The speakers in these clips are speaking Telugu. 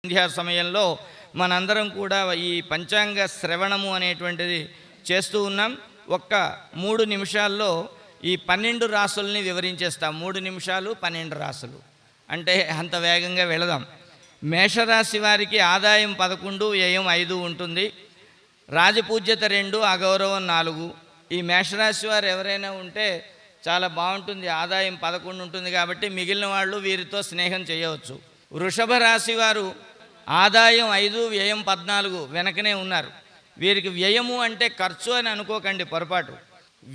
సంధ్యా సమయంలో మనందరం కూడా ఈ పంచాంగ శ్రవణము అనేటువంటిది చేస్తూ ఉన్నాం. ఒక్క 3 నిమిషాల్లో ఈ 12 రాసుల్ని వివరించేస్తాం. 3 నిమిషాలు 12 రాసులు అంటే అంత వేగంగా వెళదాం. మేషరాశి వారికి ఆదాయం 11, వ్యయం 5 ఉంటుంది. రాజపూజ్యత 2, అగౌరవం 4. ఈ మేషరాశి వారు ఎవరైనా ఉంటే చాలా బాగుంటుంది. ఆదాయం 11 ఉంటుంది కాబట్టి మిగిలిన వాళ్ళు వీరితో స్నేహం చేయవచ్చు. వృషభ రాశి వారు ఆదాయం 5, వ్యయం 14 వెనకనే ఉన్నారు. వీరికి వ్యయము అంటే ఖర్చు అని అనుకోకండి, పొరపాటు.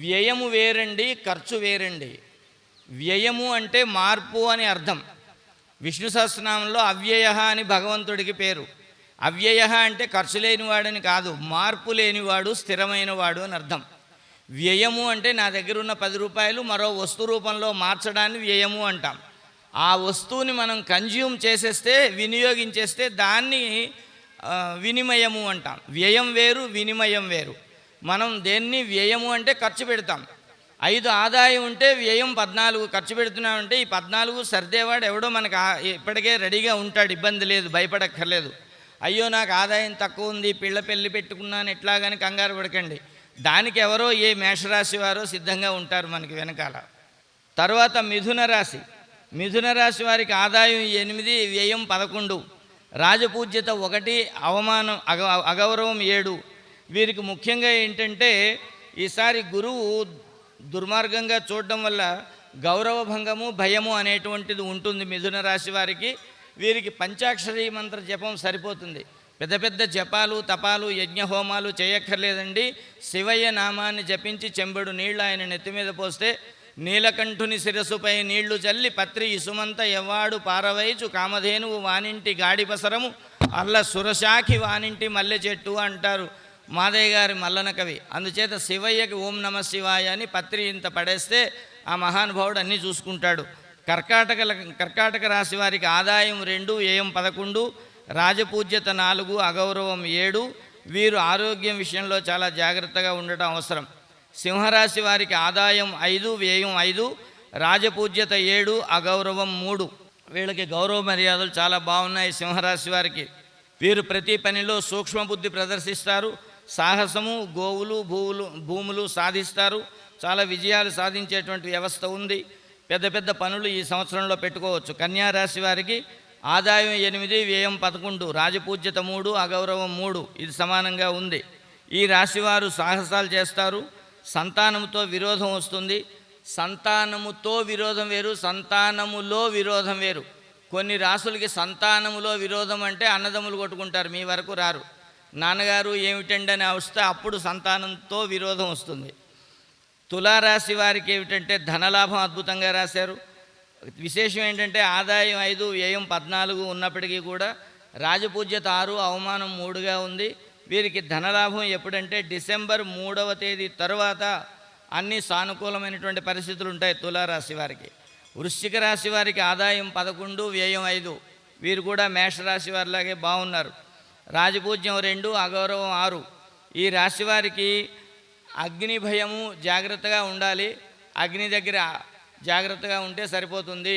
వ్యయము వేరండి, ఖర్చు వేరండి. వ్యయము అంటే మార్పు అని అర్థం. విష్ణు సహస్రనామంలో అవ్యయ అని భగవంతుడికి పేరు. అవ్యయ అంటే ఖర్చు లేనివాడని కాదు, మార్పు లేనివాడు, స్థిరమైన వాడు అని అర్థం. వ్యయము అంటే నా దగ్గర ఉన్న 10 రూపాయలు మరో వస్తు రూపంలో మార్చడాన్ని వ్యయము అంటాం. ఆ వస్తువుని మనం కన్జ్యూమ్ చేసేస్తే, వినియోగించేస్తే దాన్ని వినిమయము అంటాం. వ్యయం వేరు, వినిమయం వేరు. మనం దేన్ని వ్యయము అంటే ఖర్చు పెడతాం. 5 ఆదాయం ఉంటే వ్యయం 14 ఖర్చు పెడుతున్నామంటే ఈ 14 సర్దేవాడు ఎవడో మనకు ఇప్పటికే రెడీగా ఉంటాడు, ఇబ్బంది లేదు, భయపడక్కర్లేదు. అయ్యో నాకు ఆదాయం తక్కువ ఉంది, పిల్ల పెళ్ళి పెట్టుకున్నాను ఎట్లాగని కంగారు పడకండి. దానికి ఎవరో ఏ మేషరాశి వారో సిద్ధంగా ఉంటారు మనకి వెనకాల. తర్వాత మిథున రాశి. మిథున రాశి వారికి ఆదాయం 8, వ్యయం 11, రాజపూజ్యత 1, అవమానం అగౌరవం 7. వీరికి ముఖ్యంగా ఏంటంటే ఈసారి గురువు దుర్మార్గంగా చూడడం వల్ల గౌరవభంగము, భయము అనేటువంటిది ఉంటుంది మిథున రాశి వారికి. వీరికి పంచాక్షరీ మంత్ర జపం సరిపోతుంది. పెద్ద పెద్ద జపాలు, తపాలు, యజ్ఞహోమాలు చేయక్కర్లేదండి. శివయ్య నామాన్ని జపించి చెంబెడు నీళ్లు ఆయన నెత్తి మీద పోస్తే నీలకంఠుని శిరస్సుపై నీళ్లు చల్లి పత్రి ఇసుమంత ఎవ్వాడు పారవైచు కామధేనువు వానింటి గాడిపసరము అల్ల సురశాఖి వానింటి మల్లె చెట్టు అంటారు మాదయ్య గారి మల్లన కవి. అందుచేత శివయ్యకి ఓం నమ శివాయ అని పత్రి ఇంత పడేస్తే ఆ మహానుభావుడు అన్నీ చూసుకుంటాడు. కర్కాటక రాశి వారికి ఆదాయం 2, వ్యయం 11, రాజపూజ్యత 4, అగౌరవం 7. వీరు ఆరోగ్యం విషయంలో చాలా జాగ్రత్తగా ఉండటం అవసరం. సింహరాశి వారికి ఆదాయం 5, వ్యయం 5, రాజపూజ్యత 7, అగౌరవం 3. వీళ్ళకి గౌరవ మర్యాదలు చాలా బాగున్నాయి సింహరాశి వారికి. వీరు ప్రతి పనిలో సూక్ష్మబుద్ధి ప్రదర్శిస్తారు. సాహసము, గోవులు, భూములు సాధిస్తారు. చాలా విజయాలు సాధించేటువంటి వ్యవస్థ ఉంది. పెద్ద పెద్ద పనులు ఈ సంవత్సరంలో పెట్టుకోవచ్చు. కన్యారాశి వారికి ఆదాయం 8, వ్యయం 11, రాజపూజ్యత 3, అగౌరవం 3. ఇది సమానంగా ఉంది. ఈ రాశివారు సాహసాలు చేస్తారు. సంతానముతో విరోధం వస్తుంది. సంతానముతో విరోధం వేరు, సంతానములో విరోధం వేరు. కొన్ని రాసులకి సంతానములో విరోధం అంటే అన్నదమ్ములు కొట్టుకుంటారు, మీ వరకు రారు. నాన్నగారు ఏమిటండి అని వస్తే అప్పుడు సంతానంతో విరోధం వస్తుంది. తులారాశి వారికి ఏమిటంటే ధనలాభం అద్భుతంగా రాశారు. విశేషం ఏంటంటే ఆదాయం 5, వ్యయం 14 ఉన్నప్పటికీ కూడా రాజపూజ్యత 6, అవమానం 3గా ఉంది. వీరికి ధనలాభం ఎప్పుడంటే డిసెంబర్ 3వ తేదీ తర్వాత అన్ని సానుకూలమైనటువంటి పరిస్థితులు ఉంటాయి తులారాశి వారికి. వృశ్చిక రాశి వారికి ఆదాయం 11, వ్యయం 5. వీరు కూడా మేషరాశి వారిలాగే బాగున్నారు. రాజపూజ్యం 2, అగౌరవం 6. ఈ రాశి వారికి అగ్ని భయము, జాగ్రత్తగా ఉండాలి. అగ్ని దగ్గర జాగ్రత్తగా ఉంటే సరిపోతుంది.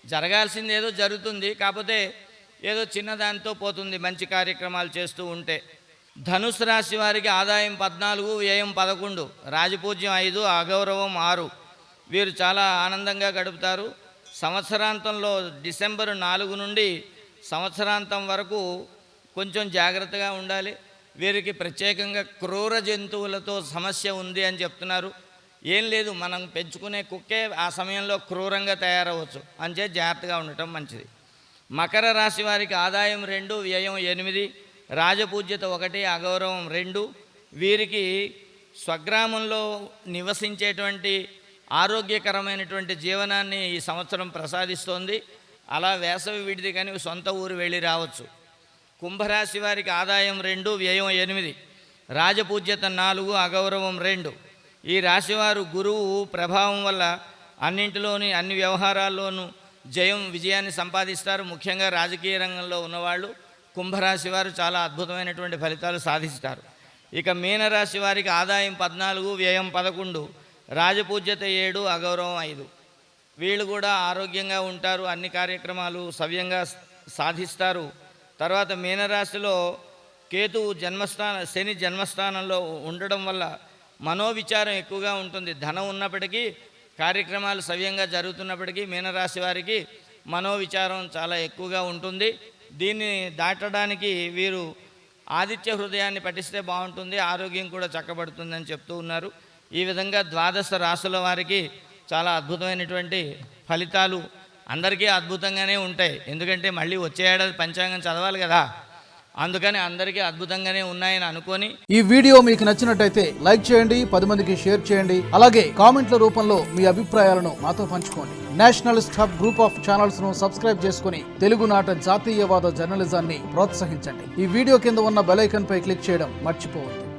జరగాల్సింది ఏదో జరుగుతుంది, కాకపోతే ఏదో చిన్నదానితో పోతుంది మంచి కార్యక్రమాలు చేస్తూ ఉంటే. ధనుసు రాశి వారికి ఆదాయం 14, వ్యయం 11, రాజపూజ్యం 5, అగౌరవం 6. వీరు చాలా ఆనందంగా గడుపుతారు. సంవత్సరాంతంలో డిసెంబర్ 4 నుండి సంవత్సరాంతం వరకు కొంచెం జాగ్రత్తగా ఉండాలి. వీరికి ప్రత్యేకంగా క్రూర జంతువులతో సమస్య ఉంది అని చెప్తున్నారు. ఏం లేదు, మనం పెంచుకునే కుక్కే ఆ సమయంలో క్రూరంగా తయారవచ్చు, అంచే జాగ్రత్తగా ఉండటం మంచిది. మకర రాశి వారికి ఆదాయం 2, వ్యయం 8, రాజపూజ్యత 1, అగౌరవం 2. వీరికి స్వగ్రామంలో నివసించేటువంటి ఆరోగ్యకరమైనటువంటి జీవనాన్ని ఈ సంవత్సరం ప్రసాదిస్తోంది. అలా వేసవి విడిది కానీ సొంత ఊరు వెళ్ళి రావచ్చు. కుంభరాశి వారికి ఆదాయం 2, వ్యయం 8, రాజపూజ్యత 4, అగౌరవం 2. ఈ రాశివారు గురువు ప్రభావం వల్ల అన్నింటిలోని అన్ని వ్యవహారాల్లోనూ విజయాన్ని సంపాదిస్తారు. ముఖ్యంగా రాజకీయ రంగంలో ఉన్నవాళ్ళు కుంభరాశి వారు చాలా అద్భుతమైనటువంటి ఫలితాలు సాధిస్తారు. ఇక మీనరాశి వారికి ఆదాయం 14, వ్యయం 11, రాజపూజ్యత 7, అగౌరవం 5. వీళ్ళు కూడా ఆరోగ్యంగా ఉంటారు, అన్ని కార్యక్రమాలు సవ్యంగా సాధిస్తారు. తర్వాత మీనరాశిలో కేతువు శని జన్మస్థానంలో ఉండడం వల్ల మనోవిచారం ఎక్కువగా ఉంటుంది. ధనం ఉన్నప్పటికీ, కార్యక్రమాలు సవ్యంగా జరుగుతున్నప్పటికీ మీనరాశి వారికి మనోవిచారం చాలా ఎక్కువగా ఉంటుంది. దీన్ని దాటడానికి వీరు ఆదిత్య హృదయాన్ని పఠిస్తే బాగుంటుంది, ఆరోగ్యం కూడా చక్కబడుతుందని చెప్తూ ఉన్నారు. ఈ విధంగా 12 రాశుల వారికి చాలా అద్భుతమైనటువంటి ఫలితాలు అందరికీ అద్భుతంగానే ఉంటాయి. ఎందుకంటే మళ్ళీ వచ్చే ఏడాది పంచాంగం చదవాలి కదా, అందుకని అందరికీ అద్భుతంగానే ఉన్నాయని అనుకొని. ఈ వీడియో మీకు నచ్చినట్టయితే లైక్ చేయండి, 10 మందికి షేర్ చేయండి. అలాగే కామెంట్ల రూపంలో మీ అభిప్రాయాలను మాతో పంచుకోండి. Nationalist hub group of channels ను సబ్స్క్రైబ్ చేసుకుని తెలుగునాట జాతీయవాద జర్నలిజాన్ని ప్రోత్సహించండి. ఈ వీడియో కింద ఉన్న బెల్ ఐకాన్ పై క్లిక్ చేయడం మర్చిపోవద్దు.